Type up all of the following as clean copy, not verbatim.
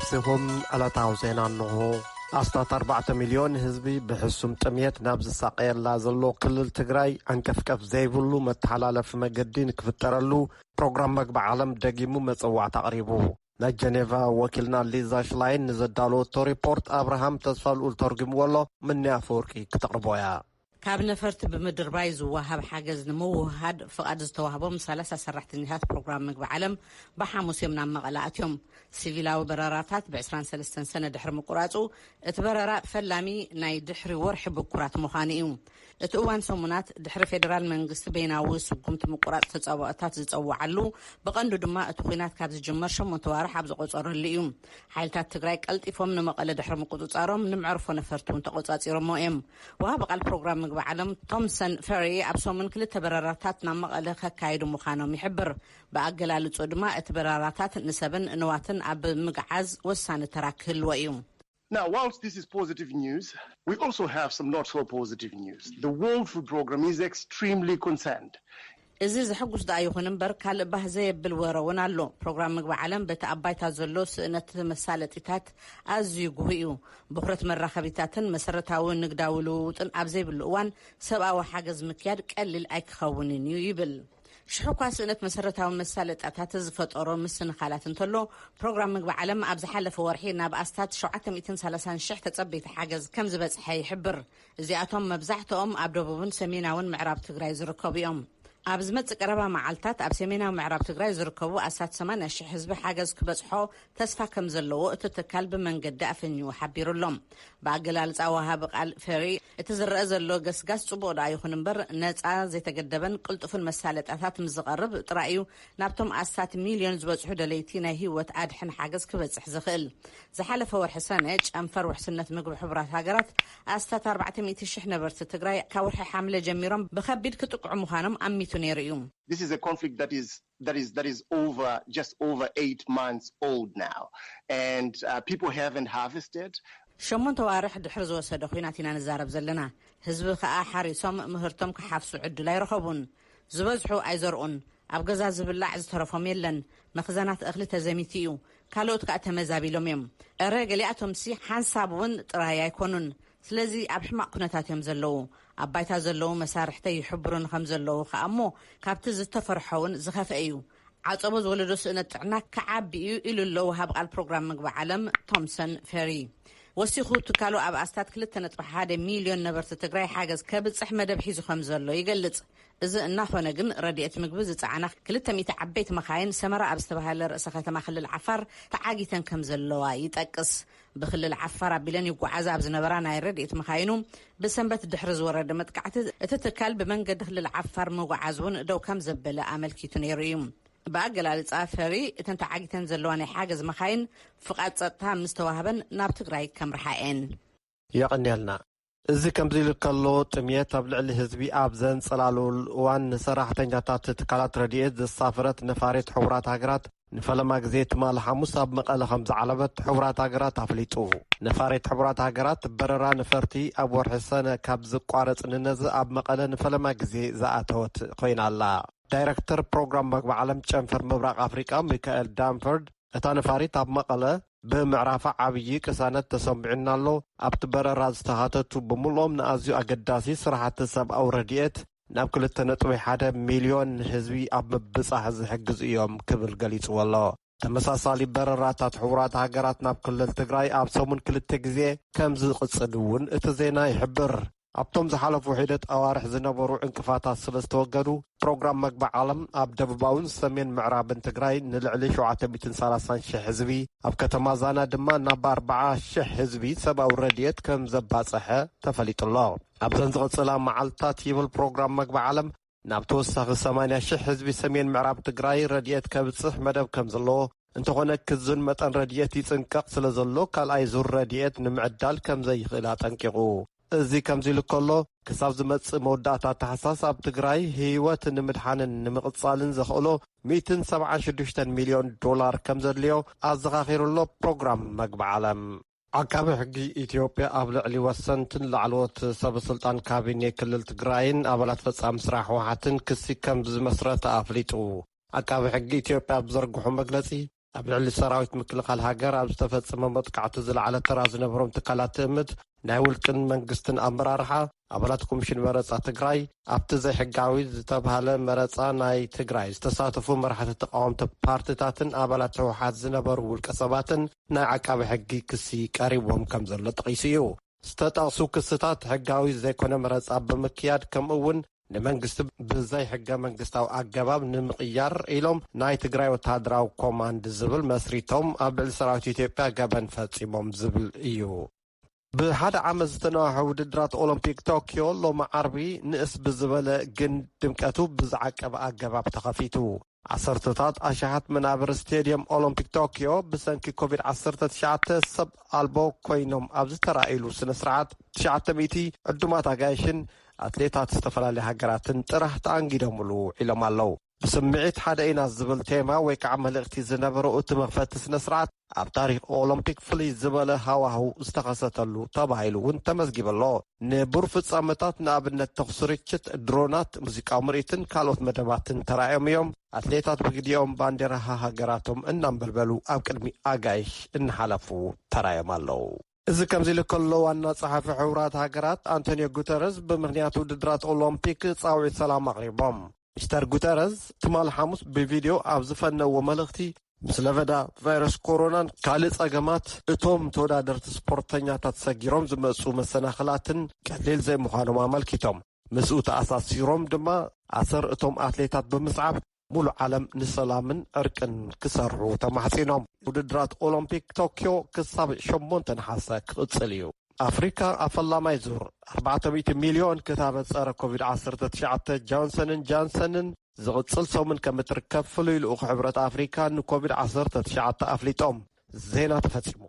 ኣምሲኹም ዕለታዊ ዜና እንሆ። ኣስታት 4 ሚልዮን ህዝቢ ብሕሱም ጥምየት ናብ ዝሳቀየላ ዘሎ ክልል ትግራይ አንቀፍቀፍ ዘይብሉ መተሓላለፊ መገዲ ንክፍጠረሉ ፕሮግራም መግቢ ዓለም ደጊሙ መጽዋዕት ኣቕሪቡ። ናይ ጀኔቫ ወኪልና ሊዛ ሽላይን ንዘዳለወቶ ሪፖርት አብርሃም ተስፋልኡል ተርጉምዎሎ ምንያ ፈወርቂ ክተቕርቦያ። ካብ ነፈርቲ ብምድር ባይ ዝወሃብ ሓገዝ ንምውሃድ ፍቃድ ዝተዋህቦም 30 ሰራሕተኛታት ፕሮግራም ምግቢ ዓለም ብሓሙስ እዮም ናብ መቐለ ኣትዮም። ሲቪላዊ በረራታት ብ23 ሰነ ድሕሪ ምቁራፁ እቲ በረራ ፈላሚ ናይ ድሕሪ ወርሒ ብኩራት ምዃኑ እዩ። እቲ እዋን ሰሙናት ድሕሪ ፌደራል መንግስቲ በይናዊ ስጉምቲ ምቁራፅ ተጻዋዕታት ዝጸውዓሉ ብቐንዱ ድማ እቲ ኩናት ካብ ዝጅመር 8 ዋርሕ ኣብ ዝቆጸረሉ እዩ። ሓይልታት ትግራይ ቀልጢፎም ንመቐለ ድሕሪ ምቁፅጻሮም ንምዕርፎ ነፈርቲ እውን ተቆጻጺሮሞ እዮም። ወሃቢ ቃል ፕሮግራም ምግቢ ዓለም ቶምሰን ፈሪ ኣብ ሰሙን ክልተ በረራታት ናብ መቐለ ከካይዱ ምዃኖም ይሕብር። ብኣገላልጾ ድማ እቲ በረራታት ንሰብን ንዋትን ኣብ ምግዓዝ ወሳኒ ተራ ክህልዎ እዩ። Now, whilst this is positive news, we also have some not so positive news. The World Food Programme is extremely concerned. እዚ ዝሕጉስ ዳ ይኹን እምበር ካልእ ባህ ዘየብል ወረ እውን ኣሎ። ፕሮግራም ምግቢ ዓለም በቲ ኣባይታ ዘሎ ስእነት መሳለጢታት ኣዝዩ ጉህ እዩ። ብኩረት መራኸቢታትን መሰረታዊ ንግዳዊ ልውውጥን ኣብ ዘይብሉ እዋን ሰብኣዊ ሓገዝ ምክያድ ቀሊል ኣይክኸውንን እዩ ይብል። ሽሑኳ ስእነት መሰረታዊ መሳለጣታት ዝፈጠሮ ምስንኻላት እንተሎ ፕሮግራም ምግቢ ዓለም ኣብ ዝሓለፈ ወርሒ ናብ ኣስታት 730,000 ተጸበይቲ ሓገዝ ከም ዝበጽሐ ይሕብር። እዚኣቶም መብዛሕትኦም ኣብ ደቡብን ሰሜናውን ምዕራብ ትግራይ ዝርከቡ እዮም። ኣብ ዝመጽእ ቀረባ መዓልታት ኣብ ሰሜናዊ ምዕራብ ትግራይ ዝርከቡ ኣስታት 80,000 ህዝቢ ሓገዝ ክበጽሖ ተስፋ ከም ዘለዎ እቲ ትካል ብመንገዲ ኣፈኝኡ ሓቢሩሎም። ብኣገላልጻ ወሃቢ ቃል ፈሪ እቲ ዝረአ ዘሎ ገስጋስ ጽቡቕ ዳ ይኹን እምበር ነጻ ዘይተገደበን ቅልጡፍን መሳለጣታት ምስ ዝቐርብ ጥራይ እዩ ናብቶም ኣስታት ሚልዮን ዝበጽሑ ደለይቲ ናይ ህይወት ኣድሕን ሓገዝ ክበጽሕ ዝኽእል። ዝሓለፈ ወርሒ ሰነ ጨንፈር ውሕስነት ምግቢ ሕቡራት ሃገራት ኣስታት 400,000 ነበርቲ ትግራይ ካብ ወርሒ ሓምለ ጀሚሮም ብከቢድ ክጥቅዑ ምዃኖም ኣሚቱ ነይሩ እዩ። This is a conflict that is over just over 8 months old now, and people haven't harvested. 8 ዋርሕ ድሕሪ ዝወሰደ ኩናት ኢና ንዛረብ ዘለና። ህዝቢ ከዓ ሓሪሶም ምህርቶም ክሓፍሱ ዕድል ኣይረኸቡን። ዝበዝሑ ኣይዘርኡን። ኣብ ገዛ ዝብላዕ ዝተረፎም የለን። መኽዘናት እኽሊ ተዘሚቲ እዩ። ካልኦት ከዓ ተመዛቢሎም እዮም። ዕረ ገሊኣቶምሲ ሓንሳብ እውን ጥራይ ኣይኮኑን። ስለዚ ኣብ ሕማቅ ኩነታት እዮም ዘለዉ። ኣብ ባይታ ዘለዉ መሳርሕተይ ይሕብሩን ከም ዘለዉ ከዓ እሞ ካብቲ ዝተፈርሐውን ዝኸፍአ እዩ። ዓጸቦ ዝወለዶ ስእነት ጥዕና ከዓቢ እዩ ኢሉ ኣሎ ወሃቢ ቃል ፕሮግራም ምግቢ ዓለም ቶምሰን ፈሪ። ወሲኹ ትካሉ ኣብ ኣስታት 2.1 ሚልዮን ነበርቲ ትግራይ ሓገዝ ከብጽሕ መደብ ሒዙ ከም ዘሎ ይገልጽ። እዚ እናኾነ ግን ረድኤት ምግቢ ዝፀዓና 200 ዓበይቲ መኻይን ሰመራ ኣብ ዝተባሃለ ርእሰ ከተማ ክልል ዓፋር ተዓጊተን ከም ዘለዋ ይጠቅስ። ብክልል ዓፋር ኣቢለን ይጓዓዛ ኣብ ዝነበራ ናይ ረድኤት መኻይኑ ብሰንበት ድሕሪ ዝወረደ መጥቃዕቲ እቲ ትካል ብመንገዲ ክልል ዓፋር ምጓዓዝ እውን ደው ከም ዘበለ ኣመልኪቱ ነይሩ እዩ። ብኣገላልጻ ፈሪ እተን ተዓጊተን ዘለዋ ናይ ሓገዝ መኻይን ፍቃድ ጸጥታ ምስ ተዋህበን ናብ ትግራይ ከምርሓየን የቕንየልና። እዚ ከምዚ ኢሉ ከሎ ጥምየት ኣብ ልዕሊ ህዝቢ ኣብ ዘንጸላልወሉ እዋን ንሰራሕተኛታት ትካላት ረድኤት ዘሳፍረት ነፋሪት ሕቡራት ሃገራት ንፈለማ ግዜ ትማል ሐሙስ ኣብ መቐለ ከም ዝዓለበት ሕቡራት ሃገራት ኣፍሊጡ። ነፋሪት ሕቡራት ሃገራት በረራ ነፈርቲ ኣብ ወርሒ ሰነ ካብ ዝቋረጽ ንነዚ ኣብ መቐለ ንፈለማ ግዜ ዝኣተወት ኮይና ኣላ። ዳይሬክተር ፕሮግራም ምግቢ ዓለም ጨንፈር ምብራቅ ኣፍሪቃ ሚካኤል ዳንፈርድ እታ ነፋሪት ኣብ መቐለ ብምዕራፋ ዓብዪ ቅሳነት ተሰምዒና ኣሎ። ኣብቲ በረራ ዝተሃተቱ ብምልኦም ንኣዝዩ ኣገዳሲ ስራሕቲ ሰብኣዊ ረድኤት ናብ 2.1 ሚልዮን ህዝቢ ኣብ ምብጻሕ ዝሕግዝ እዮም ክብል ገሊጹ ኣሎ። ተመሳሳሊ በረራታት ሕቡራት ሃገራት ናብ ክልል ትግራይ ኣብ ሰሙን 2 ግዜ ከም ዝቕጽል እውን እቲ ዜና ይሕብር። ኣብቶም ዝሓለፉ ሒደት ኣዋርሕ ዝነበሩ ዕንቅፋታት ስለ ዝተወገዱ ፕሮግራም ምግቢ ዓለም ኣብ ደቡባውን ሰሜን ምዕራብን ትግራይ ንልዕሊ 730,000 ህዝቢ ኣብ ከተማ ዛና ድማ ናብ 40,000 ህዝቢ ሰብኣዊ ረድኤት ከም ዘባጽሐ ተፈሊጡሎ። ኣብዘን ዝቕጽላ መዓልትታት ይብል ፕሮግራም ምግቢ ዓለም ናብ ተወሳኺ 80,000 ህዝቢ ሰሜን ምዕራብ ትግራይ ረድኤት ከብጽሕ መደብ ከም ዘለዎ እንተኾነ ክዝን መጠን ረድኤት ይጽንቀቕ ስለ ዘሎ ካልኣይ ዙር ረድኤት ንምዕዳል ከም ዘይኽእል ኣጠንቂቑ። እዚ ከምዚ ኢሉ ከሎ ክሳብ ዝመጽእ መወዳእታት ታሕሳስ ኣብ ትግራይ ህይወት ንምድሓንን ንምቕጻልን ዘኽእሎ 176 ሚልዮን ዶላር ከም ዘድልዮ ኣዘኻኺሩሎ ፕሮግራም ምግቢ ዓለም። ዓቃቢ ሕጊ ኢትዮጵያ ኣብ ልዕሊ ወሰንትን ላዕለዎት ሰበስልጣን ካቢኔ ክልል ትግራይን ኣባላት ፈጻሚ ስራሕ ህወሓትን ክሲ ከም ዝመስረተ ኣፍሊጡ። ዓቃቢ ሕጊ ኢትዮጵያ ብዘርግሖ መግለጺ ኣብ ልዕሊ ሰራዊት ምክልኻል ሃገር ኣብ ዝተፈጸመ መጥቃዕቲ ዝለዓለ ተራ ዝነበሮም ትካላት ትእምት ናይ ውልቅን መንግስትን ኣመራርሓ ኣባላት ኮሚሽን መረፃ ትግራይ ኣብቲ ዘይሕጋዊ ዝተባሃለ መረፃ ናይ ትግራይ ዝተሳተፉ መራሕቲ ተቃወምቲ ፓርቲታትን ኣባላት ህወሓት ዝነበሩ ውልቀ ሰባትን ናይ ዓቃቢ ሕጊ ክሲ ቀሪቦም ከም ዘሎ ጠቂሱ እዩ። ዝተጠቕሱ ክስታት ሕጋዊ ዘይኮነ መረፃ ብምክያድ ከምኡውን ንመንግስቲ ብዘይ ሕገ መንግስታዊ ኣገባብ ንምቕያር ኢሎም ናይ ትግራይ ወታደራዊ ኮማንድ ዝብል መስሪቶም ኣብ ልዕሊ ሰራዊት ኢትዮጵያ ገበን ፈጺሞም ዝብል እዩ። ብሓደ ዓመት ዝተነዋሐ ውድድራት ኦሎምፒክ ቶኪዮ ሎሚ ዓርቢ ንእስ ብዝበለ ግን ድምቀቱ ብዝዓቀበ ኣገባብ ተኸፊቱ። ዓሰርተታት ኣሽሓት መናብር ስቴድየም ኦሎምፒክ ቶኪዮ ብሰንኪ ኮቪድ-19 ሰብ ኣልቦ ኮይኖም ኣብ ዝተራእይሉ ስነ ስርዓት 900 ዕዱማት ኣጋይሽን ኣትሌታት ዝተፈላለዩ ሃገራትን ጥራሕ ተኣንጊዶምሉ ኢሎም ኣለው። ብስምዒት ሓደ ኢና ዝብል ቴማ ወይ ከዓ መልእኽቲ ዝነበረ እቲ መኽፈቲ ስነ ስርዓት ኣብ ታሪክ ኦሎምፒክ ፍሉይ ዝበለ ሃዋህው ዝተኸሰተሉ ተባሂሉ እውን ተመዝጊበሎ። ንቡር ፍጻመታት ንኣብነት ተኹሲ ርችት፣ ድሮናት፣ ሙዚቃዊ ምርኢትን ካልኦት መደባትን ተራእዮም እዮም። ኣትሌታት ብግዲኦም ባንዴራ ሃገራቶም እናንበልበሉ ኣብ ቅድሚ ኣጋይሽ እናሓለፉ ተራእዮም ኣለው። እዚ ከምዚ ኢሉ ከሎ ዋና ጸሓፊ ሕቡራት ሃገራት አንቶኒዮ ጉተረስ ብምኽንያት ውድድራት ኦሎምፒክ ጻውዒት ሰላም ኣቕሪቦም። ሚስተር ጉተረስ ትማል ሐሙስ ብቪድዮ ኣብ ዝፈነዎ መልእኽቲ ምስ ለበዳ ቫይረስ ኮሮናን ካልእ ጸገማት እቶም ተወዳደርቲ ስፖርተኛታት ሰጊሮም ዝመፁ መሰናኽላትን ቀሊል ዘይምዃኖም ኣመልኪቶም ምስኡ ተኣሳሲሮም ድማ ኣሰር እቶም ኣትሌታት ብምስዓብ ሙሉእ ዓለም ንሰላምን እርቅን ክሰርሑ ተማሕፂኖም። ውድድራት ኦሎምፒክ ቶኪዮ ክሳብ 8 ነሓሰ ክቕፅል እዩ። ኣፍሪካ ኣብ ፈላማይ ዙር 400 ሚልዮን ክታበት ጸረ ኮቪድ-19 ጆንሰንን ጃንሰንን ዝቕፅል ሰሙን ከም እትርከብ ፍሉይ ልኡኽ ሕብረት ኣፍሪካ ንኮቪድ-19 ኣፍሊጦም። ዜና ተፈጺሙ።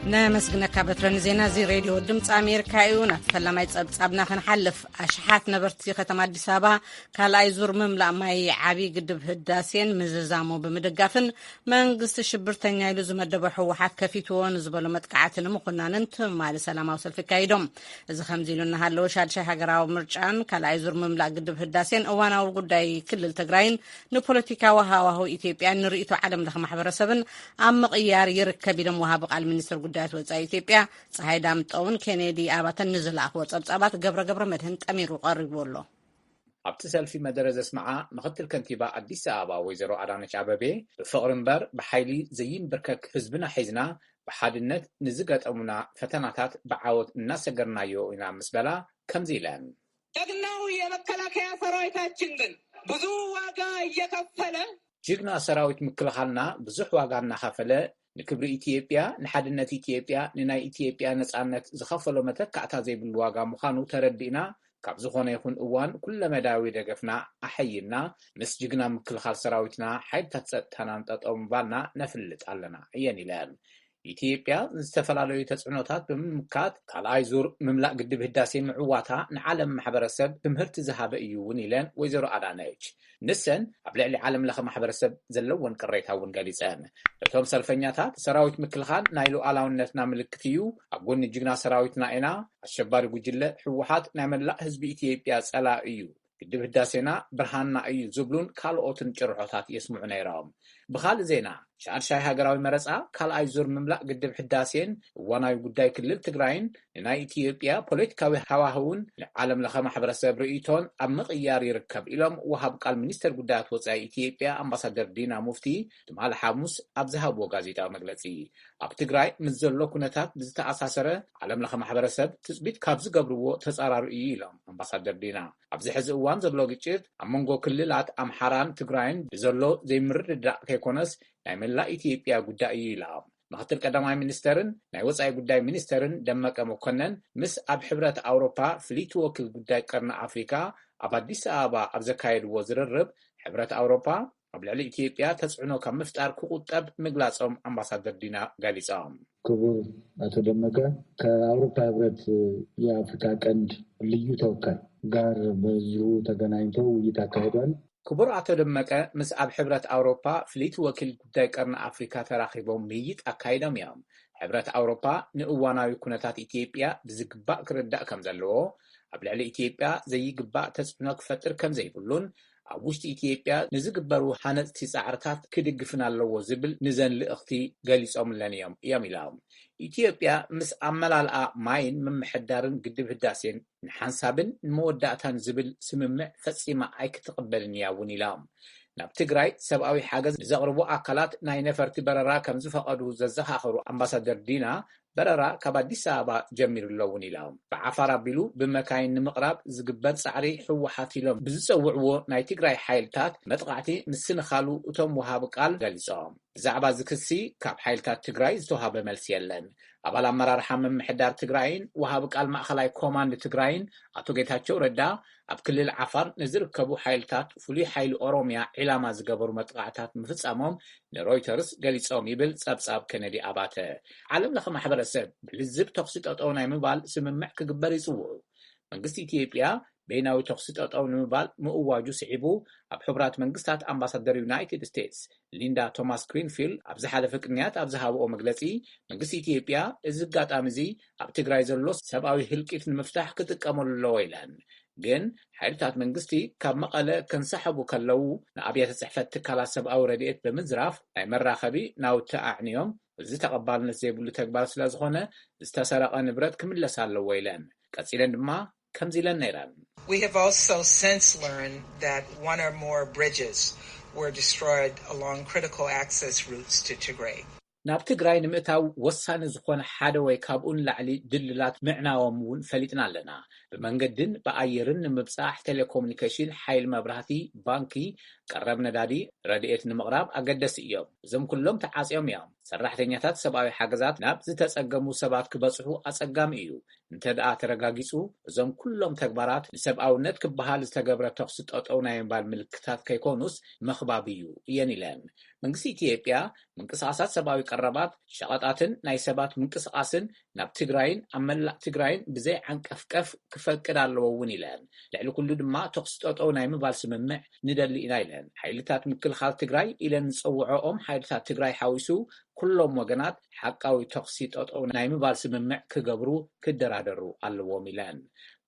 نمسكنا كابترن زينا زي راديو دمت أمريكا يونا فلما يتصابنا خنحلف أشحات نبرتي ختم الدسابة كلا يزور مملا ماي عبي قدب هداسين مززامو بمدقافن من قصة شبرتين يلوز مدبحو وحات كفيتون زبالو متقعاتن مقلنا ننت مال سلامة وصل في كايدوم إذا خمزيلونا هالو شاد شاها قراو مرجان كلا يزور مملا قدب هداسين أوانا وقداي كل التقراين نبوليتيكا وهاوهو إثيوبيا نرئيتو عالم لخم حبر سبن أم قيار يركب لهم وهابق على المنستر قدات وزا إثيوبيا صحي دامتون كينيدي آباتن نزل أخوة صبصابات قبر مدهن تأمير قربوا له ኣብቲ ሰልፊ መደረ ዘስማዓ ምክትል ከንቲባ አዲስ አበባ ወይዘሮ አዳነች አበቤ ብፍቅሪ እምበር ብሓይሊ ዘይንበርከክ ህዝብና ሒዝና ብሓድነት ንዝገጠሙና ፈተናታት ብዓወት እናሰገርናዮ ኢና ምስ በላ ከምዚ ኢለን ጀግናው የመከላከያ ሰራዊታችን ግን ብዙ ዋጋ እየከፈለ ጅግና ሰራዊት ምክልኻልና ብዙሕ ዋጋ እናኸፈለ ንክብሪ ኢትዮጵያ ንሓድነት ኢትዮጵያ ንናይ ኢትዮጵያ ነጻነት ዝኸፈሎ መተካዕታ ዘይብሉ ዋጋ ምዃኑ ተረዲእና ካብ ዝኾነ ይኹን እዋን ኩለ መዳዊ ደገፍና ኣሐይና ምስ ጅግና ምክልኻል ሰራዊትና ሓይልታት ጸጥታና ጠጠው ባልና ነፍልጥ ኣለና እየን ኢለን ኢትዮጵያ ዝተፈላለዩ ተጽዕኖታት ብምምካት ካልኣይ ዙር ምምላእ ግድብ ህዳሴ ምዕዋታ ንዓለም ማሕበረሰብ ትምህርቲ ዝሃበ እዩ እውን ኢለን ወይዘሮ አዳነች ንሰን ኣብ ልዕሊ ዓለም ለኸ ማሕበረሰብ ዘለዎን ቅሬታ እውን ገሊፀን እቶም ሰልፈኛታት ሰራዊት ምክልኻል ናይ ሉዓላውነትና ምልክት እዩ ኣብ ጎኒ ጅግና ሰራዊትና ኢና ኣሸባሪ ጉጅለ ሕወሓት ናይ መላእ ህዝቢ ኢትዮጵያ ጸላኢ እዩ ግድብ ህዳሴና ብርሃንና እዩ ዝብሉን ካልኦትን ጭርሖታት የስምዑ ነይሮም ብኻልእ ዜና ሻድሻይ ሃገራዊ መረፃ ካልኣይ ዙር ምምላእ ግድብ ህዳሴን እዋናዊ ጉዳይ ክልል ትግራይን ንናይ ኢትዮጵያ ፖለቲካዊ ሃዋህውን ንዓለም ለኸ ማሕበረሰብ ርእይቶን ኣብ ምቕያር ይርከብ ኢሎም ወሃብ ቃል ሚኒስተር ጉዳያት ወፃኢ ኢትዮጵያ ኣምባሳደር ዲና ሙፍቲ ትማል ሓሙስ ኣብ ዝሃብዎ ጋዜጣዊ መግለፂ ኣብ ትግራይ ምስ ዘሎ ኩነታት ብዝተኣሳሰረ ዓለም ለኸ ማሕበረሰብ ትፅቢት ካብ ዝገብርዎ ተጻራሪ እዩ ኢሎም ኣምባሳደር ዲና ኣብዚ ሕዚ እዋን ዘሎ ግጭት ኣብ መንጎ ክልላት ኣምሓራን ትግራይን ብዘሎ ዘይምርድዳእ ከይኮነስ ናይ መላእ ኢትዮጵያ ጉዳይ እዩ ኢሎም ምክትል ቀዳማይ ሚኒስተርን ናይ ወፃኢ ጉዳይ ሚኒስተርን ደመቀ መኮነን ምስ ኣብ ሕብረት ኣውሮፓ ፍሊት ወኪል ጉዳይ ቀርኒ ኣፍሪካ ኣብ አዲስ አበባ ኣብ ዘካየድዎ ዝርርብ ሕብረት ኣውሮፓ ኣብ ልዕሊ ኢትዮጵያ ተጽዕኖ ካብ ምፍጣር ክቁጠብ ምግላጾም አምባሳደር ዲና ገሊጾም ክቡር አቶ ደመቀ ከአውሮፓ ህብረት የአፍሪካ ቀንድ ልዩ ተወካይ ጋር በዚሁ ተገናኝተው ውይይት አካሂዷል ክቡር አቶ ደመቀ ምስ ኣብ ሕብረት ኣውሮፓ ፍሊት ወኪል ጉዳይ ቀርኒ ኣፍሪካ ተራኺቦም ውይይት አካሂዶም እዮም ሕብረት ኣውሮፓ ንእዋናዊ ኩነታት ኢትዮጵያ ብዝግባእ ክርዳእ ከም ዘለዎ ኣብ ልዕሊ ኢትዮጵያ ዘይግባእ ተጽዕኖ ክፈጥር ከም ዘይብሉን ኣብ ውሽጢ ኢትዮጵያ ንዝግበሩ ሃነጽቲ ጻዕርታት ክድግፍን ኣለዎ ዝብል ንዘን ልእኽቲ ገሊጾምለን እዮም ኢሎም ኢትዮጵያ ምስ ኣመላልኣ ማይን ምምሕዳርን ግድብ ህዳሴን ንሓንሳብን ንመወዳእታን ዝብል ስምምዕ ፈጺማ ኣይክትቕበልን እያ እውን ኢሎም ናብ ትግራይ ሰብኣዊ ሓገዝ ንዘቕርቡ ኣካላት ናይ ነፈርቲ በረራ ከም ዝፈቐዱ ዘዘኻኽሩ ኣምባሳደር ዲና በረራ ካብ ኣዲስ ኣበባ ጀሚሩለውን ኢሎም ብዓፋር ኣቢሉ ብመካይን ንምቕራብ ዝግበር ጻዕሪ ሕወሓት ኢሎም ብዝፀውዕዎ ናይ ትግራይ ሓይልታት መጥቃዕቲ ምስንኻሉ እቶም ወሃቢ ቃል ገሊጾም ብዛዕባ ዝክሲ ካብ ሓይልታት ትግራይ ዝተዋሃበ መልሲ የለን ኣባል ኣመራርሓ ምምሕዳር ትግራይን ወሃቢ ቃል ማእኸላይ ኮማንድ ትግራይን ኣቶ ጌታቸው ረዳ ኣብ ክልል ዓፋር ንዝርከቡ ሓይልታት ፍሉይ ሓይሊ ኦሮምያ ዒላማ ዝገበሩ መጥቃዕታት ምፍጻሞም ንሮይተርስ ገሊጾም ይብል ጸብጻብ ከነዲ ኣባተ ዓለም ለኸ ማሕበረሰብ ብልዝብ ተኽሲ ጠጠው ናይ ምባል ስምምዕ ክግበር ይጽውዑ መንግስቲ ኢትዮጵያ በይናዊ ተኽሲ ጠጠው ንምባል ምእዋጁ ስዒቡ ኣብ ሕብራት መንግስታት ኣምባሳደር ዩናይትድ ስቴትስ ሊንዳ ቶማስ ግሪንፊልድ ኣብ ዝሓለፈ ቅንያት ኣብ ዝሃብኦ መግለጺ መንግስቲ ኢትዮጵያ እዚ ኣጋጣሚ እዚ ኣብ ትግራይ ዘሎ ሰብኣዊ ህልቂት ንምፍታሕ ክጥቀመሉ ኣለዎ ኢለን ግን ሓይልታት መንግስቲ ካብ መቐለ ከንሰሓቡ ከለው ንኣብያተ ጽሕፈት ትካላት ሰብኣዊ ረድኤት ብምዝራፍ ናይ መራኸቢ ናውቲ ኣዕንዮም እዚ ተቐባልነት ዘይብሉ ተግባር ስለ ዝኾነ ዝተሰረቐ ንብረት ክምለስ ኣለዎ ኢለን ቀፂለን ድማ ከምዚ ኢለን ነይረን We have also since learned that one or more bridges were destroyed along critical access routes to Tigray. ናብ ትግራይ ንምእታው ወሳኒ ዝኾነ ሓደ ወይ ካብኡን ላዕሊ ድልላት ምዕናዎም እውን ፈሊጥና ኣለና ብመንገድን ብኣየርን ንምብጻሕ ቴሌኮሙኒኬሽን ሓይሊ መብራህቲ ባንኪ ቀረብ ነዳዲ ረድኤት ንምቕራብ ኣገደሲ እዮም እዞም ኩሎም ተዓጽዮም እዮም ሰራሕተኛታት ሰብኣዊ ሓገዛት ናብ ዝተጸገሙ ሰባት ክበጽሑ ኣጸጋሚ እዩ እንተደኣ ተረጋጊጹ እዞም ኩሎም ተግባራት ንሰብኣውነት ክበሃል ዝተገብረ ተኽሲ ጠጠው ናይ ምባል ምልክታት ከይኮኑስ መኽባብ እዩ እየን ኢለን መንግስቲ ኢትዮጵያ ምንቅስቓሳት ሰብኣዊ ቀረባት ሸቐጣትን ናይ ሰባት ምንቅስቓስን ናብ ትግራይን ኣብ መላእ ትግራይን ብዘይ ዓንቀፍቀፍ ክፈቅድ ኣለዎ እውን ኢለን ልዕሊ ኩሉ ድማ ተኽሲ ጠጠው ናይ ምባል ስምምዕ ንደሊ ኢና ኢለን ሓይልታት ምክልኻል ትግራይ ኢለን ዝፀውዖኦም ሓይልታት ትግራይ ሓዊሱ ኩሎም ወገናት ሓቃዊ ተኽሲ ጠጠው ናይ ምባል ስምምዕ ክገብሩ ክደራደሩ ኣለዎም ኢለን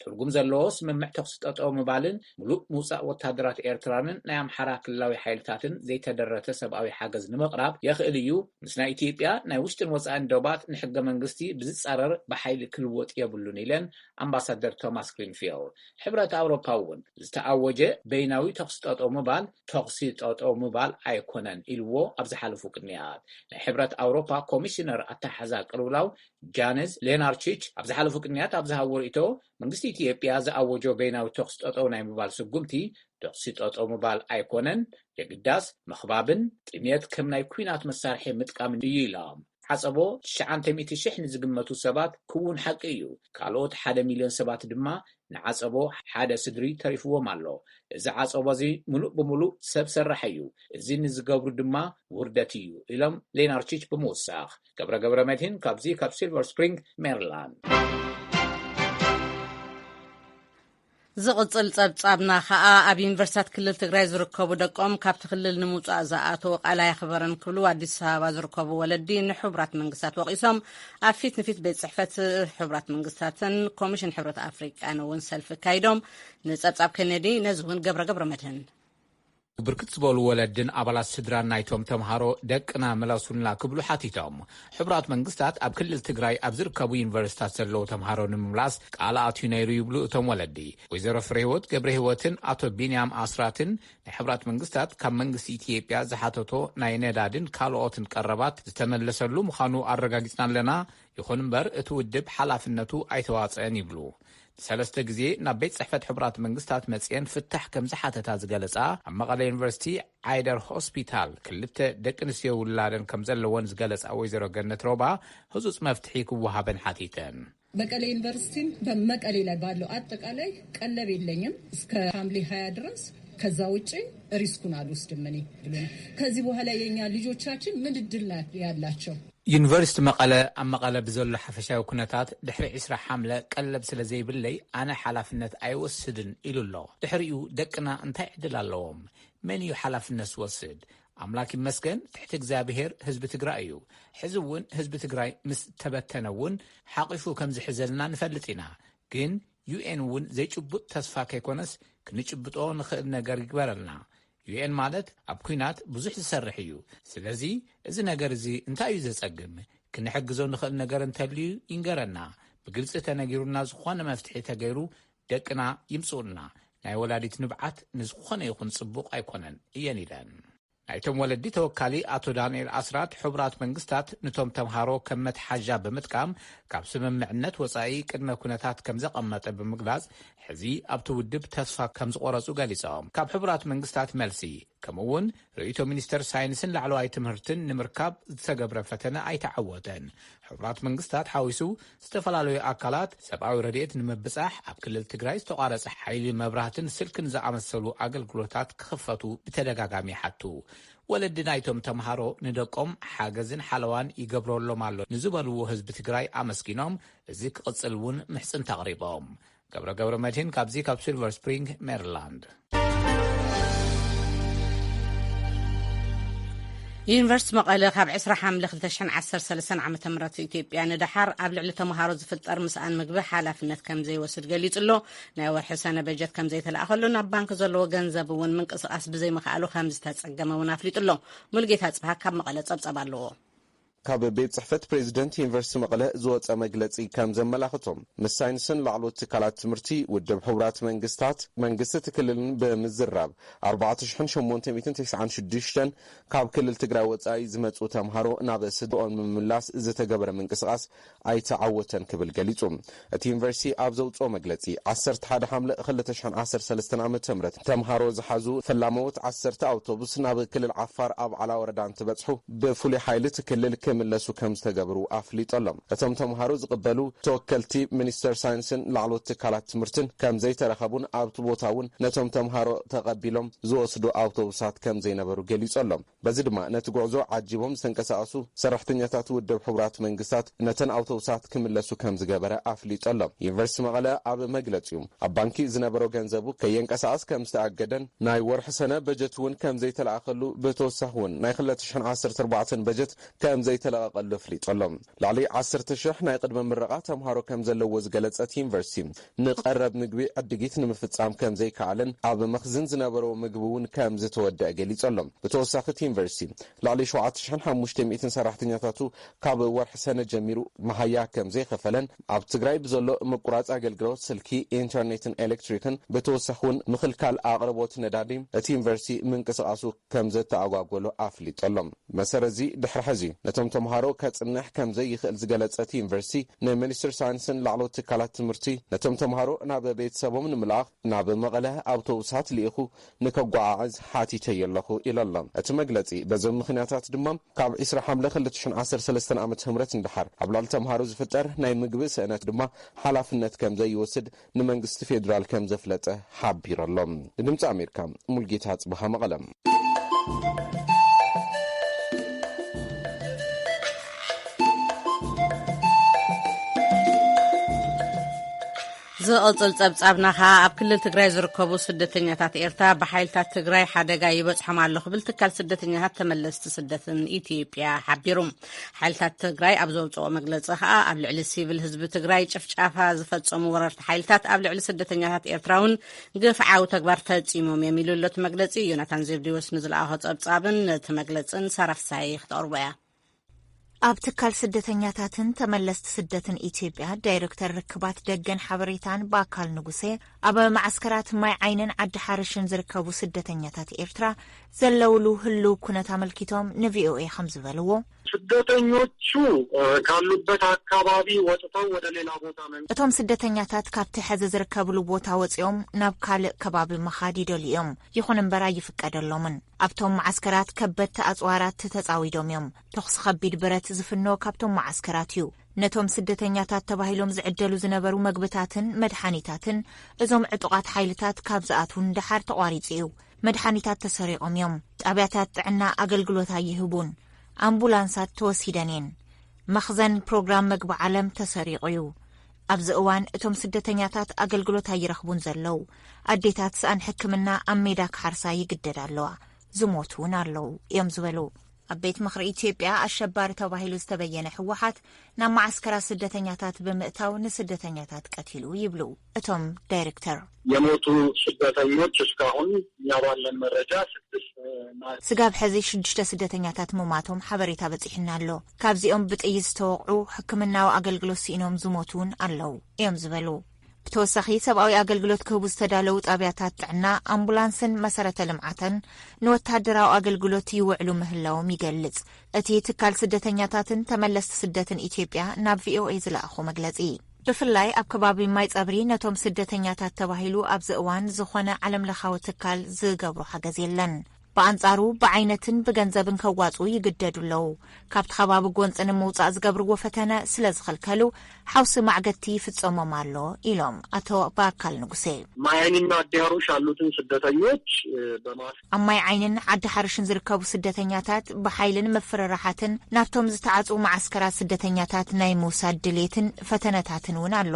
ትርጉም ዘለዎ ስምምዕ ተኽሲ ጠጠው ምባልን ሙሉእ ምውፃእ ወታደራት ኤርትራንን ናይ ኣምሓራ ክልላዊ ሓይልታትን ዘይተደረተ ሰብኣዊ ሓገዝ ንምቕራብ የኽእል እዩ ምስ ናይ ኢትዮጵያ ናይ ውሽጥን ወፃእን ደባት ንሕገ መንግስቲ ብዝፃረር ብሓይሊ ክልወጥ የብሉን ኢለን ኣምባሳደር ቶማስ ግሪንፊልድ ሕብረት ኣውሮፓ እውን ዝተኣወጀ በይናዊ ተኽሲ ጠጠው ምባል ተኽሲ ጠጠው ምባል ኣይኮነን ኢልዎ ኣብ ዝሓለፉ ቅንያት ናይ ሕብረት ኣውሮፓ ኮሚሽነር ኣታሓዛ ቅልውላው ጃነስ ሌናርቺች ኣብ ዝሓለፉ ቅንያት ኣብ ዝሃብዎ ርእቶ መንግስቲ ኢትዮጵያ ዝኣወጆ በይናዊ ተኽሲ ጠጠው ናይ ምባል ስጉምቲ ተኽሲ ጠጠው ምባል ኣይኮነን የግዳስ መኽባብን ጥሜት ከም ናይ ኩናት መሳርሒ ምጥቃም እዩ ኢሎም ዓጸቦ 900,000 ንዝግመቱ ሰባት ክውን ሓቂ እዩ ካልኦት 1 ሚልዮን ሰባት ድማ ንዓጸቦ ሓደ ስድሪ ተሪፍዎም ኣሎ እዚ ዓጸቦ እዚ ሙሉእ ብሙሉእ ሰብ ሰራሕ እዩ እዚ ንዝገብሩ ድማ ውርደት እዩ ኢሎም ሌናርቺች ብምውሳኽ ገብረ መድህን ካብዚ ካብ ሲልቨር ስፕሪንግ ሜሪላንድ ዝቕጽል ጸብጻብና ከዓ ኣብ ዩኒቨርሲታት ክልል ትግራይ ዝርከቡ ደቆም ካብቲ ክልል ንምውፃእ ዝኣተዉ ቃላይ ኣኽበረን ክብሉ ኣዲስ ኣበባ ዝርከቡ ወለዲ ንሕቡራት መንግስታት ወቒሶም ኣብ ፊት ንፊት ቤት ጽሕፈት ሕቡራት መንግስታትን ኮሚሽን ሕብረት ኣፍሪቃን እውን ሰልፊ ካይዶም ንጸብጻብ ከነዲ ነዚ እውን ገብረ መድህን ብርክት ዝበሉ ወለድን ኣባላት ስድራን ናይቶም ተምሃሮ ደቅና መላሱና ክብሉ ሓቲቶም ሕብራት መንግስታት ኣብ ክልል ትግራይ ኣብ ዝርከቡ ዩኒቨርሲታት ዘለዉ ተምሃሮ ንምምላስ ቃል ኣትዩ ነይሩ ይብሉ እቶም ወለዲ ወይዘሮ ፍሬህይወት ገብረ ህይወትን ኣቶ ቢንያም ኣስራትን ናይ ሕብራት መንግስታት ካብ መንግስቲ ኢትዮጵያ ዝሓተቶ ናይ ነዳድን ካልኦትን ቀረባት ዝተመለሰሉ ምዃኑ ኣረጋጊፅና ኣለና ይኹን እምበር እቲ ውድብ ሓላፍነቱ ኣይተዋፅአን ይብሉ ሰለስተ ግዜ ናብ ቤት ጽሕፈት ሕብራት መንግስታት መጽየን ፍታሕ ከም ዝሓተታ ዝገለጻ ኣብ መቐለ ዩኒቨርሲቲ ዓይደር ሆስፒታል ክልተ ደቂ ኣንስትዮ ውላደን ከም ዘለወን ዝገለጻ ወይዘሮ ገነት ሮባ ህጹጽ መፍትሒ ክወሃበን ሓቲተን መቀሌ ዩኒቨርሲቲ በመቀሌ ላይ ባለው አጠቃላይ ቀለብ የለኝም እስከ ሐምሌ 20 ድረስ ከዛ ውጪ ሪስኩን አልወስድም እኔ ከዚህ በኋላ የኛ ልጆቻችን ምን እድል ያላቸው ዩኒቨርሲቲ መቐለ ኣብ መቐለ ብዘሎ ሓፈሻዊ ኩነታት ድሕሪ 20 ሓምለ ቀለብ ስለ ዘይብለይ ኣነ ሓላፍነት ኣይወስድን ኢሉ ኣሎ ድሕሪኡ ደቅና እንታይ ዕድል ኣለዎም መን እዩ ሓላፍነት ዝወስድ ኣምላክ ይመስገን ትሕቲ እግዚኣብሔር ህዝቢ ትግራይ እዩ ሕዚ እውን ህዝቢ ትግራይ ምስ ተበተነ እውን ሓቂፉ ከም ዝሕዘልና ንፈልጥ ኢና ግን UN ውን ዘይጭቡጥ ተስፋ ከይኮነስ ክንጭብጦ ንኽእል ነገር ይግበረልና UN ማለት ኣብ ኩናት ብዙሕ ዝሰርሕ እዩ ስለዚ እዚ ነገር እዚ እንታይ እዩ ዘጸግም ክንሕግዞ ንኽእል ነገር እንተልዩ ይንገረና ብግልጽ ተነጊሩና ዝኾነ መፍትሒ ተገይሩ ደቅና ይምጽኡልና ናይ ወላዲት ንብዓት ንዝኾነ ይኹን ጽቡቕ ኣይኮነን እየን ኢለን ናይቶም ወለዲ ተወካሊ ኣቶ ዳንኤል ኣስራት ሕቡራት መንግስታት ነቶም ተምሃሮ ከም መትሓዣ ብምጥቃም ካብ ስምምዕነት ወጻኢ ቅድመ ኩነታት ከም ዘቐመጠ ብምግላጽ ሕዚ ኣብቲ ውድብ ተስፋ ከም ዝቆረጹ ገሊጾም ካብ ሕቡራት መንግስታት መልሲ ከምኡውን ርእይቶ ሚኒስተር ሳይንስን ላዕለዋይ ትምህርትን ንምርካብ ዝተገብረ ፈተነ ኣይተዓወተን ሕቡራት መንግስታት ሓዊሱ ዝተፈላለዩ ኣካላት ሰብኣዊ ረድኤት ንምብጻሕ ኣብ ክልል ትግራይ ዝተቋረጸ ሓይሊ መብራህትን ስልክን ዝኣመሰሉ ኣገልግሎታት ክኽፈቱ ብተደጋጋሚ ሓቱ ወለዲ ናይቶም ተምሃሮ ንደቆም ሓገዝን ሓለዋን ይገብረሎም ኣሎ ንዝበልዎ ህዝቢ ትግራይ ኣመስጊኖም እዚ ክቕጽል እውን ምሕጽን ተቕሪቦም ገብረ መድህን ካብዚ ካብ ሲልቨር ስፕሪንግ ሜሪላንድ ዩኒቨርስቲ መቐለ ካብ 20 ሓምለ 2013 ዓ.ም ኢትዮጵያ ንድሓር ኣብ ልዕሊ ተምሃሮ ዝፍጠር ምስኣን ምግቢ ሓላፍነት ከም ዘይወስድ ገሊጹሎ ናይ ወርሒ ሰነ በጀት ከም ዘይተለኣኸሉ ናብ ባንክ ዘለዎ ገንዘብ እውን ምንቅስቓስ ብዘይምኽኣሉ ከም ዝተጸገመ እውን ኣፍሊጡሎ ሙልጌታ ጽባህ ካብ መቐለ ጸብጸብ ኣለዎ ካብ ቤት ጽሕፈት ፕሬዚደንት ዩኒቨርስቲ መቐለ ዝወፀ መግለጺ ከም ዘመላኽቶም ምስ ሳይንስን ላዕሎት ትካላት ትምህርቲ ውድብ ሕቡራት መንግስታት መንግስቲ ክልልን ብምዝራብ 4896 ካብ ክልል ትግራይ ወጻኢ ዝመጹ ተምሃሮ ናብ ስድኦም ምምላስ ዝተገበረ ምንቅስቓስ ኣይተዓወተን ክብል ገሊጹ እቲ ዩኒቨርስቲ ኣብ ዘውፅኦ መግለጺ 11 ሓምለ 2013 ዓ.ም ተምሃሮ ዝሓዙ ፈላመውት 10 ኣውቶቡስ ናብ ክልል ዓፋር ኣብ ዓላ ወረዳ እንትበጽሑ ብፍሉይ ሓይሊ ክልል ክምለሱ ከም ዝተገብሩ ኣፍሊጦሎም እቶም ተምሃሮ ዝቕበሉ ተወከልቲ ሚኒስተር ሳይንስን ላዕሎት ትካላት ትምህርትን ከም ዘይተረኸቡን ኣብቲ ቦታ እውን ነቶም ተምሃሮ ተቐቢሎም ዝወስዱ ኣውቶቡሳት ከም ዘይነበሩ ገሊጾሎም በዚ ድማ ነቲ ጉዕዞ ዓጂቦም ዝተንቀሳቐሱ ሰራሕተኛታት ውድብ ሕቡራት መንግስታት ነተን ኣውቶቡሳት ክምለሱ ከም ዝገበረ ኣፍሊጦሎም ዩኒቨርስቲ መቐለ ኣብ መግለጺኡ ኣብ ባንኪ ዝነበሮ ገንዘቡ ከየንቀሳቐስ ከም ዝተኣገደን ናይ ወርሒ ሰነ በጀት እውን ከም ዘይተለኣኸሉ ብተወሳኺ እውን ናይ 2014 በጀት ከም ዘይተለቀቀሉ ፍሊጦሎም ላዕሊ 10,000 ናይ ቅድመ ምረቓ ተምሃሮ ከም ዘለዎ ዝገለጸት ዩኒቨርስቲ ንቐረብ ምግቢ ዕድጊት ንምፍጻም ከም ዘይከኣለን ኣብ መኽዝን ዝነበሮ ምግቢ እውን ከም ዝተወደአ ገሊጾሎም ብተወሳኺ ዩኒቨርስቲ ላዕሊ 7500 ሰራሕተኛታቱ ካብ ወርሒ ሰነ ጀሚሩ መሃያ ከም ዘይከፈለን ኣብ ትግራይ ብዘሎ ምቁራጽ ኣገልግሎት ስልኪ ኢንተርኔትን ኤሌክትሪክን ብተወሳኺ እውን ምኽልካል ኣቕርቦት ነዳዲ እቲ ዩኒቨርስቲ ምንቅስቓሱ ከም ዘተኣጓጎሎ ኣፍሊጦሎም መሰረዚ ድሕሪ ሕዚ ነቶም ተምሃሮ ከጽንሕ ከም ዘይኽእል ዝገለጸት ዩኒቨርስቲ ናይ ሚኒስትር ሳይንስን ላዕሎት ትካላት ትምህርቲ ነቶም ተምሃሮ ናብ ቤተሰቦም ንምልኣኽ ናብ መቐለ ኣውቶቡሳት ልኢኹ ንከጓዓዕዝ ሓቲተ የለኹ ኢሎም እቲ መግለጺ በዞም ምኽንያታት ድማ ካብ 20 ሓምለ 2013 ዓ.ም እንድሓር ኣብ ላዕሊ ተምሃሮ ዝፍጠር ናይ ምግቢ ስእነት ድማ ሓላፍነት ከም ዘይወስድ ንመንግስቲ ፌደራል ከም ዘፍለጠ ሓቢሮሎም ድምፂ ኣሜሪካ ሙልጌታ ጽባህ መቐለ ዝቕጽል ጸብጻብናኻ ኣብ ክልል ትግራይ ዝርከቡ ስደተኛታት ኤርትራ ብሓይልታት ትግራይ ሓደጋ ይበጽሖም ኣሎ ክብል ትካል ስደተኛታት ተመለስቲ ስደትን ኢትዮጵያ ሓቢሩ ሓይልታት ትግራይ ኣብ ዘውፅኦ መግለጺ ከዓ ኣብ ልዕሊ ሲቪል ህዝቢ ትግራይ ጭፍጫፋ ዝፈጸሙ ወረርቲ ሓይልታት ኣብ ልዕሊ ስደተኛታት ኤርትራውን ግፍዓዊ ተግባር ፈጺሞም የሚሉለት መግለጺ ዮናታን ዘብዲዎስ ንዝለኣኸ ጸብጻብን እቲ መግለጽን ሰራፍሳይ ክተቕርቦ እያ ኣብ ትካል ስደተኛታትን ተመለስቲ ስደትን ኢትዮጵያ ዳይሬክተር ርክባት ደገን ሓበሬታን በአካል ንጉሴ ኣብ ማዕስከራት ማይ ዓይንን ዓዲ ሓርሽን ዝርከቡ ስደተኛታት ኤርትራ ዘለውሉ ህልው ኩነት አመልኪቶም ንቪኦኤ ከም ዝበልዎ ስደተኞቹ ካሉበት አካባቢ ወጥተው ወደ ሌላ ቦታ እቶም ስደተኛታት ካብቲ ሕዚ ዝርከብሉ ቦታ ወጽኦም ናብ ካልእ ከባቢ መኻድ ይደልዮም ይኹን እምበር ኣይፍቀደሎምን ኣብቶም ማዕስከራት ከበድቲ ኣጽዋራት ተጻዊዶም እዮም ተኽስ ከቢድ ብረት ዝፍኖ ካብቶም ማዕስከራት እዩ ነቶም ስደተኛታት ተባሂሎም ዝዕደሉ ዝነበሩ መግብታትን መድሓኒታትን እዞም ዕጡቃት ሓይልታት ካብ ዝኣትውን ድሓር ተቋሪጹ እዩ መድሓኒታት ተሰሪቖም እዮም ጣብያታት ጥዕና ኣገልግሎት ኣይህቡን ኣምቡላንሳት ተወሲደንን መኽዘን ፕሮግራም ምግቢ ዓለም ተሰሪቑ እዩ ኣብዚ እዋን እቶም ስደተኛታት ኣገልግሎት ኣይረኽቡን ዘለው ኣዴታት ስኣን ሕክምና ኣብ ሜዳ ክሓርሳ ይግደድ ኣለዋ ዝሞቱን ኣለው እዮም ዝበሉ ኣብ ቤት ምክሪ ኢትዮጵያ ኣሸባሪ ተባሂሉ ዝተበየነ ሕወሓት ናብ ማዓስከራት ስደተኛታት ብምእታው ንስደተኛታት ቀቲሉ ይብሉ እቶም ዳይሬክተር። የሞቱ ስደተኞች እስካሁን ያባለን መረጃ 6 ስጋብ ሕዚ 6 ስደተኛታት መማቶም ሓበሬታ በፂሕና ኣሎ። ካብዚኦም ብጥይት ዝተወቅዑ ሕክምናዊ ኣገልግሎት ሲኢኖም ዝሞቱን ኣለው እዮም ዝበሉ። ብተወሳኺ ሰብኣዊ ኣገልግሎት ክህቡ ዝተዳለዉ ጣብያታት ጥዕና ኣምቡላንስን መሰረተ ልምዓትን ንወታደራዊ ኣገልግሎት ይውዕሉ ምህላዎም ይገልጽ። እቲ ትካል ስደተኛታትን ተመለስቲ ስደትን ኢትዮጵያ ናብ ቪኦኤ ዝለኣኹ መግለጺ ብፍላይ ኣብ ከባቢ ማይ ጸብሪ ነቶም ስደተኛታት ተባሂሉ ኣብዚ እዋን ዝኾነ ዓለምለኻዊ ትካል ዝገብሮ ሓገዝ የለን። በአንጻሩ ብዓይነትን ብገንዘብን ከዋጹ ይግደዱለው። ካብቲ ከባቢ ጎንፂ ንምውጻእ ዝገብርዎ ፈተነ ስለ ዝኸልከሉ ሓውሲ ማዕገቲ ይፍጸሞም ኣሎ ኢሎም ኣቶ ባካል ንጉሴ። ማይ ዓይንና ዓዲ ሓሩሽ ያሉትን ስደተኞች ኣብ ማይ ዓይንን ዓዲ ሓሩሽን ዝርከቡ ስደተኛታት ብሓይልን መፍረራሓትን ናብቶም ዝተዓጽኡ ማዓስከራት ስደተኛታት ናይ ምውሳድ ድሌትን ፈተነታትን እውን ኣሎ።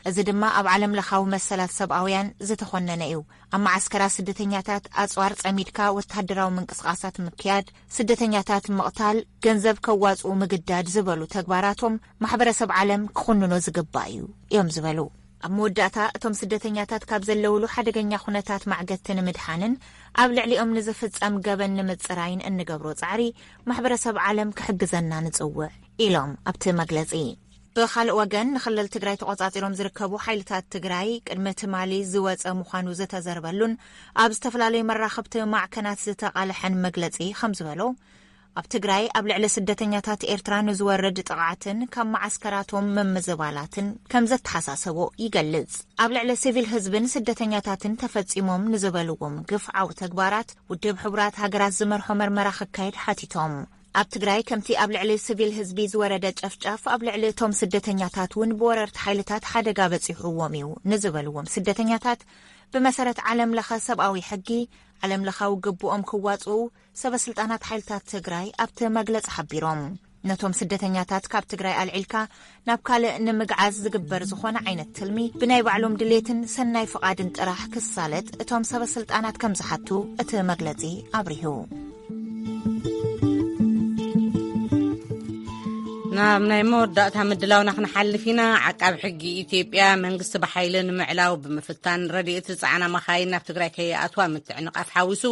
እዚ ድማ ኣብ ዓለም ለኻዊ መሰላት ሰብኣውያን ዝተኾነነ እዩ። ኣብ ማዓስከራት ስደተኛታት ኣጽዋር ጸሚድካ ወታደራዊ ምንቅስቃሳት ምክያድ፣ ስደተኛታት ምቕታል፣ ገንዘብ ከዋጽኡ ምግዳድ ዝበሉ ተግባራቶም ማሕበረሰብ ዓለም ክኹንኖ ዝግባእ እዩ እዮም ዝበሉ። ኣብ መወዳእታ እቶም ስደተኛታት ካብ ዘለውሉ ሓደገኛ ኩነታት ማዕገትን ምድሓንን ኣብ ልዕሊኦም ንዝፍጸም ገበን ንምጽራይን እንገብሮ ጻዕሪ ማሕበረሰብ ዓለም ክሕግዘና ንጽውዕ ኢሎም ኣብቲ መግለጺ። ብኻልእ ወገን ንክልል ትግራይ ተቆጻጺሮም ዝርከቡ ሓይልታት ትግራይ ቅድሚ ትማሊ ዝወፀ ምዃኑ ዝተዘርበሉን ኣብ ዝተፈላለዩ መራኸብቲ ማዕከናት ዝተቃልሐን መግለጺ ከም ዝበሎ ኣብ ትግራይ ኣብ ልዕሊ ስደተኛታት ኤርትራ ንዝወርድ ጥቃዕትን ካብ ማዓስከራቶም መምዝባላትን ከም ዘተሓሳሰቦ ይገልጽ። ኣብ ልዕሊ ሲቪል ህዝብን ስደተኛታትን ተፈጺሞም ንዝበልዎም ግፍዓዊ ተግባራት ውድብ ሕቡራት ሃገራት ዝመርሖ መርመራ ክካየድ ሓቲቶም። ኣብ ትግራይ ከምቲ ኣብ ልዕሊ ሲቪል ህዝቢ ዝወረደ ጨፍጫፍ ኣብ ልዕሊ እቶም ስደተኛታት እውን ብወረርቲ ሓይልታት ሓደጋ በፂሕዎም እዩ ንዝበልዎም ስደተኛታት ብመሰረት ዓለም ለኸ ሰብኣዊ ሕጊ ዓለም ለኻዊ ግቡኦም ክዋጽኡ ሰበስልጣናት ሓይልታት ትግራይ ኣብቲ መግለጽ ሓቢሮም። ነቶም ስደተኛታት ካብ ትግራይ ኣልዒልካ ናብ ካልእ ንምግዓዝ ዝግበር ዝኾነ ዓይነት ትልሚ ብናይ ባዕሎም ድሌትን ሰናይ ፍቓድን ጥራሕ ክሳለጥ እቶም ሰበስልጣናት ከም ዝሓቱ እቲ መግለጺ ኣብሪሁ። ናብ ናይ መወዳእታ ምድላውና ክንሓልፍ ኢና። ዓቃቢ ሕጊ ኢትዮጵያ መንግስቲ ብሓይሊ ንምዕላው ብምፍታን ረድኤት ዝፀዓና መኻይን ናብ ትግራይ ከይኣትዋ ምትዕንቃፍ ሓዊሱ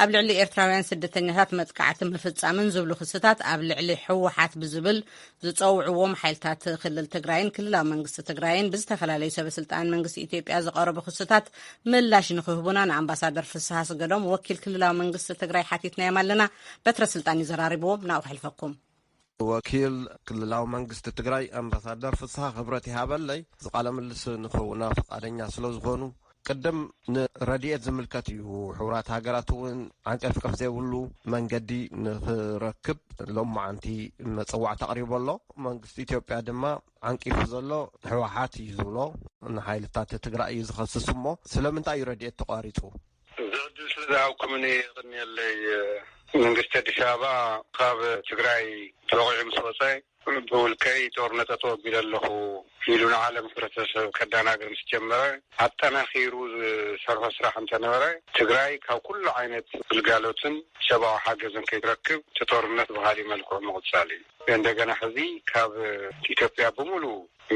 ኣብ ልዕሊ ኤርትራውያን ስደተኛታት መጥቃዕቲ ምፍጻምን ዝብሉ ክስታት ኣብ ልዕሊ ሕወሓት ብዝብል ዝፀውዕዎም ሓይልታት ክልል ትግራይን ክልላዊ መንግስቲ ትግራይን ብዝተፈላለዩ ሰበስልጣን መንግስቲ ኢትዮጵያ ዝቐረቡ ክስታት ምላሽ ንክህቡና ንኣምባሳደር ፍስሓ ስገዶም ወኪል ክልላዊ መንግስቲ ትግራይ ሓቲትናዮም ኣለና። በትረ ስልጣን ይዘራሪብዎም ናብኡ ሕልፈኩም። ወኪል ክልላዊ መንግስቲ ትግራይ ኣምባሳደር ፍስሓ ክብረት ይሃበለይ ዝቃለ ምልስ ንኽውና ፈቃደኛ ስለ ዝኾኑ ቅድም ንረድኤት ዝምልከት እዩ ሕቡራት ሃገራት እውን ዓንቀፍ ቀፍ ዘይብሉ መንገዲ ንኽረክብ ሎማዓንቲ መፀዋዕ ተቕሪቡ ኣሎ። መንግስቲ ኢትዮጵያ ድማ ዓንቂፉ ዘሎ ሕወሓት እዩ ዝብሎ ንሓይልታት ትግራይ እዩ ዝኸስስ እሞ ስለምንታይ እዩ ረድኤት ተቋሪፁ? ዝዕድል ስለዝሃብኩምኒ ቅድሚየለይ መንግስቲ አዲስ አበባ ካብ ትግራይ ተወቂዑ ምስ ወፀ ብውልከይ ጦርነት ተወቢለ ኣለኹ ኢሉ ንዓለም ሕብረተሰብ ከዳናግር ምስ ጀመረ ኣጠናኺሩ ዝሰርሖ ስራሕ እንተነበረ ትግራይ ካብ ኩሉ ዓይነት ግልጋሎትን ሰብኣዊ ሓገዝን ከይትረክብ እቲ ጦርነት ብካሊእ መልክዑ ምቕፃል እዩ። እንደገና ሕዚ ካብ ኢትዮጵያ ብምሉ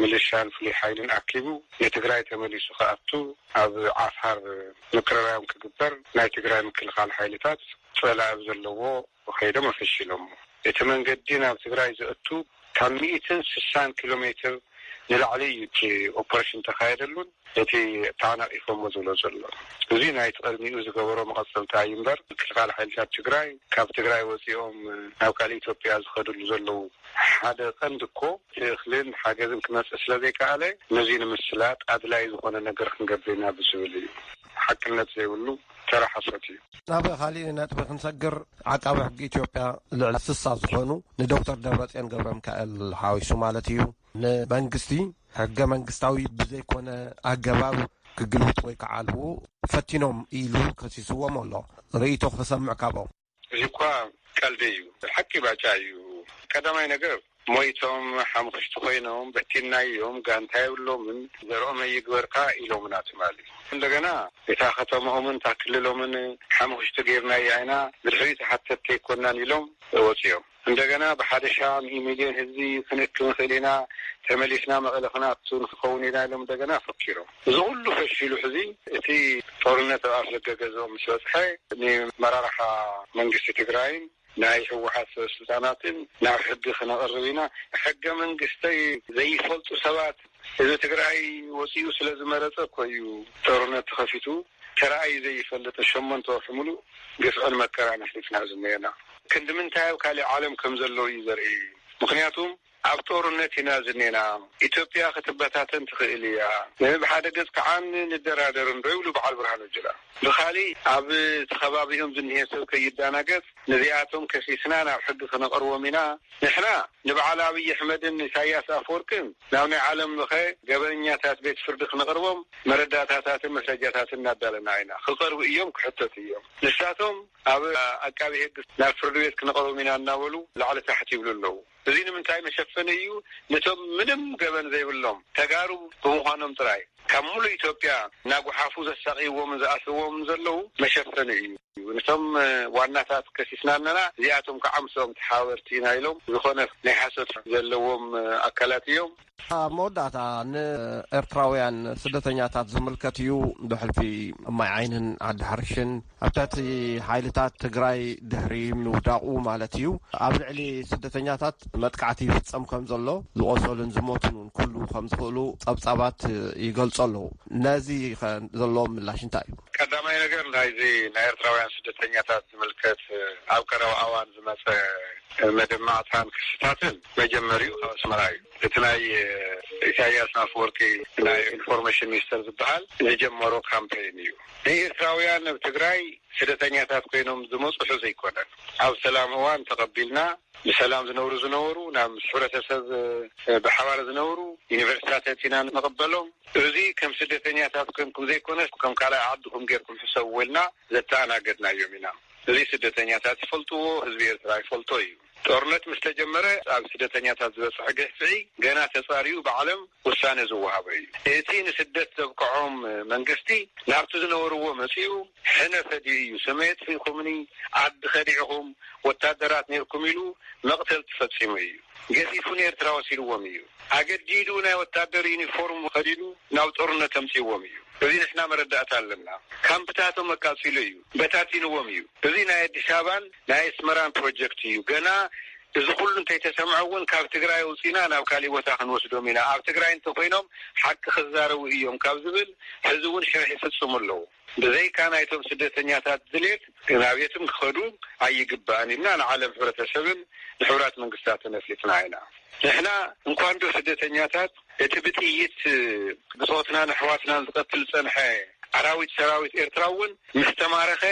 ሚሊሻን ፍሉይ ሓይልን ኣኪቡ የትግራይ ተመሊሱ ከኣቱ ኣብ ዓፋር ምክርራዮም ክግበር ናይ ትግራይ ምክልኻል ሓይልታት ፀላብ ዘለዎ ከይዶም ኣፈሺሎም እቲ መንገዲ ናብ ትግራይ ዝእቱ ካብ 160 ኪሎ ሜትር ንላዕሊ እቲ ኦፐሬሽን ተካየደሉን እቲ ተዓናቂፎሞ ዝብሎ ዘሎ እዚ ናይ ቅድሚኡ ዝገበሮ መቐፀልታ እዩ እምበር ምክልኻል ሓይልታት ትግራይ ካብ ትግራይ ወፂኦም ናብ ካልእ ኢትዮጵያ ዝኸድሉ ዘለው ሓደ ቀንዲ እኮ እኽልን ሓገዝን ክመፅእ ስለዘይከኣለ ነዚ ንምስላጥ ኣድላይ ዝኾነ ነገር ክንገብርና ብዝብል እዩ ሓቅነት ዘይብሉ ተራሓሰት እዩ። ናብ ካሊእ ነጥቢ ክንሰግር ዓቃቢ ሕጊ ኢትዮጵያ ልዕሊ 60 ዝኾኑ ንዶክተር ደብረጽዮን ገብረ ሚካኤል ሓዊሱ ማለት እዩ ንመንግስቲ ሕገ መንግስታዊ ብዘይኮነ ኣገባብ ክግልብጥ ወይ ከዓልቡ ፈቲኖም ኢሉ ከሲስዎም ኣሎ። ርእይቶ ክሰምዕ ካብኦም እዚ እኳ ቀልዲ እዩ፣ ሓቂ ባጫ እዩ። ቀዳማይ ነገር ሞይቶም ሓሙሽተ ኮይኖም በቲናዮም ጋንታ ይብሎምን ዘርኦም ይግበርካ ኢሎምናት ማለት እንደገና እታ ከተማውን ታክልሎምን ሓሙሽተ ጌርና ያይና ድርሂት ሓተት ይኮናን ኢሎም ወጽዮም እንደገና በሐደሻ ሚሊዮን ህዝቢ ክንክም ኸሊና ተመሊስና መቀለኽና ንክኸውን ኢና ኢሎም እንደገና ፈኪሮም እዚ ሁሉ ፈሽሉ ሕዚ እቲ ጦርነት ኣፍለገገዞም ምስ በፅሐ ንመራርሓ መንግስቲ ትግራይን ናይ ህወሓት ስልጣናትን ናብ ሕጊ ክነቕርብ ኢና ሕገ መንግስተይ ዘይፈልጡ ሰባት እዚ ትግራይ ወፂኡ ስለ ዝመረፀ ኮይኑ ጦርነት ተኸፊቱ ተራእይ ዘይፈልጥ ሸሞንተ ወርሒ ሙሉእ ግፍዕን መከራን ኣሕሊፍና ዝመየና ክንዲ ምንታይ ኣብ ካሊእ ዓለም ከም ዘለዎ እዩ ዘርኢ ምክንያቱም ኣብ ጦርነት ኢና ዝኔና ኢትዮጵያ ክትበታተን ትኽእል እያ ብሓደ ገጽ ከዓን ንደራደር እንደይብሉ በዓል ብርሃኑ ጅላ ብኻሊ ኣብ ተኸባቢኦም ዝኒሄ ሰብ ከይዳናገጽ ነዚኣቶም ከሲስና ናብ ሕጊ ክነቕርቦም ኢና ንሕና ንበዓል ኣብይ ኣሕመድን ኢሳያስ ኣፈወርቅን ናብ ናይ ዓለም ለኸ ገበኛታት ቤት ፍርዲ ክነቕርቦም መረዳእታታትን መስረጃታትን እናዳለና ኢና ክቐርቡ እዮም ክሕተት እዮም ንሳቶም ኣብ ኣቃቢ ሕጊ ናብ ፍርዲ ቤት ክነቕርቦም ኢና እናበሉ ላዕሊ ታሕቲ ይብሉ ኣለዉ እዚ ንምንታይ መሸፈነ እዩ ነቶም ምንም ገበን ዘይብሎም ተጋሩ ብምዃኖም ጥራይ ካብ ሙሉ ኢትዮጵያ ናጉሓፉ ዘሳቂዎም ዝኣስዎም ዘለው መሸፈነ እዩ ነቶም ዋናታት ከሲስናነና እዚኣቶም ከዓምሶም ተሓወርቲ ኢና ኢሎም ዝኾነ ናይ ሓሶት ዘለዎም ኣካላት እዮም መወዳእታ ንኤርትራውያን ስደተኛታት ዝምልከት እዩ ብሕልፊ ማይ ዓይንን ዓዲ ሓርሽን ኣብታቲ ሓይልታት ትግራይ ድሕሪ ምውዳቑ ማለት እዩ ኣብ ልዕሊ ስደተኛታት መጥቃዕቲ ይፍጸም ከም ዘሎ ዝቆሰሉን ዝሞቱን ኩሉ ከም ዝኽእሉ ጸብጻባት ይገልጹ ኣለዉ ነዚ ዘለዎም ምላሽ እንታይ እዩ ቀዳማይ ነገር ናይዚ ናይ ኤርትራውያን ስደተኛታት ዝምልከት ኣብ ቀረባ እዋን ዝመፀ መደማዕታን ክስታትን መጀመሪኡ ካብ ኣስመራ እዩ እቲ ናይ ኢሳያስ ኣፈወርቂ ናይ ኢንፎርሜሽን ሚኒስተር ዝበሃል ዝጀመሮ ካምፔን እዩ ንኤርትራውያን ኣብ ትግራይ ስደተኛታት ኮይኖም ዝመፁ ሕዚ ኣይኮነን ኣብ ሰላም እዋን ተቐቢልና ብሰላም ዝነበሩ ናብ ሕብረተሰብ ብሓባር ዝነበሩ ዩኒቨርሲቲታት ኢና ንቕበሎም እዚ ከም ስደተኛታት ከምኩም ዘይኮነስ ከም ካልእ ዓድኩም ጌርኩም ሕሰብ ወልና ዘተኣናገድና እዮም ኢና እዚ ስደተኛታት ይፈልጥዎ ህዝቢ ኤርትራ ይፈልጦ እዩ ጦርነት ምስ ተጀመረ ኣብ ስደተኛታት ዝበፅሐ ገፍዒ ገና ተጻሪዩ ብዓለም ውሳነ ዝወሃበ እዩ እቲ ንስደት ዘብቅዖም መንግስቲ ናብቲ ዝነበርዎ መፂኡ ሕነፈዲ እዩ ሰሜት ፊኹምኒ ዓዲ ኸዲዕኹም ወታደራት ነርኩም ኢሉ መቕተል ተፈጺሙ እዩ ገዚፉን ኤርትራ ወሲድዎም እዩ ኣገዲዱ ናይ ወታደር ዩኒፎርም ኸዲዱ ናብ ጦርነት ተምፂዎም እዩ እዚ ንሕና መረዳእታ ኣለና ካምፕታቶም መቃፂሉ እዩ በታቲንዎም እዩ እዚ ናይ ኣዲስ ኣበባን ናይ ኣስመራን ፕሮጀክት እዩ ገና እዚ ኩሉ እንተይተሰምዐውን ካብ ትግራይ ውፂና ናብ ካሊእ ቦታ ክንወስዶም ኢና ኣብ ትግራይ እንተኮይኖም ሓቂ ክዛረቡ እዮም ካብ ዝብል ሕዚ እውን ሽርሕ ይፍጽሙ ኣለዉ ብዘይካ ናይቶም ስደተኛታት ድሌት ናብ የትም ክኸዱ ኣይግባእን ኢልና ንዓለም ሕብረተሰብን ንሕቡራት መንግስታትን ኣፍሊጥና ኢና ንሕና እንኳን ዶ ስደተኛታት እቲ ብጥይት ብጾትናን ኣሕዋትናን ዝቐትል ፀንሐ ኣራዊት ሰራዊት ኤርትራ እውን ምስ ተማረኸ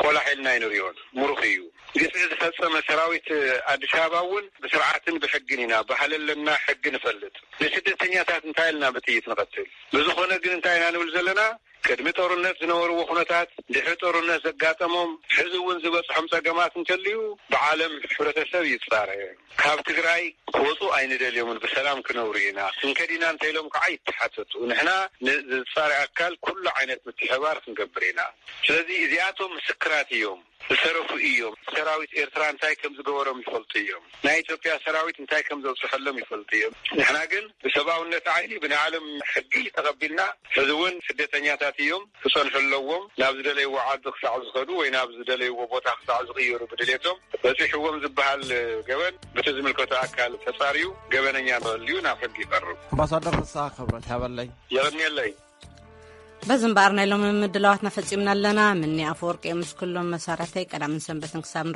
ቆላሒልና ይንሪዮን ሙሩኽ እዩ ግፍዒ ዝፈጸመ ሰራዊት ኣዲስ ኣበባ እውን ብስርዓትን ብሕግን ኢና ባህለለና ሕጊ ንፈልጥ ንስደተኛታት እንታይ ኢልና ብጥይት ንቐትል ብዝኾነ ግን እንታይ ኢና ንብል ዘለና ቅድሚ ጦርነት ዝነበርዎ ኩነታት ድሕሪ ጦርነት ዘጋጠሞም ሕዚ እውን ዝበፅሖም ፀገማት እንተልዩ ብዓለም ሕብረተሰብ ይጻረየ ካብ ትግራይ ክወፁ ኣይንደልዮምን ብሰላም ክነብሩ ኢና ክንከዲና እንተኢሎም ከዓ ይተሓተቱ ንሕና ንዝጻረየ ኣካል ኩሉ ዓይነት ምትሕባር ክንገብር ኢና ስለዚ እዚኣቶም ምስክራት እዮም ዝሰረፉ እዮም ሰራዊት ኤርትራ እንታይ ከም ዝገበሮም ይፈልጡ እዮም ናይ ኢትዮጵያ ሰራዊት እንታይ ከም ዘብፅሐሎም ይፈልጡ እዮም ንሕና ግን ብሰብኣውነት ዓይኒ ብናይ ዓለም ሕጊ ተቐቢልና ሕዚ እውን ስደተኛታት እዮም ክጸንሑ ኣለዎም ናብ ዝደለይዎ ዓዲ ክሳዕ ዝኸዱ ወይ ናብ ዝደለይዎ ቦታ ክሳዕ ዝቕየሩ ብድሌቶም በፂሕዎም ዝበሃል ገበን በቲ ዝምልከቶ ኣካል ተጻርዩ ገበነኛ ንበልዩ ናብ ሕጊ ይቐርብ ኣምባሳደር ፍስሓ ክብረት ያበለይ የቕኒየለይ በዝንባርና ኢሎም ምድላዋትና ፈጺምና ኣለና ምኒ ኣፈወርቂ ምስ ኩሎም መሳርሕተይ ቀዳምን ሰንበትን ክሳብ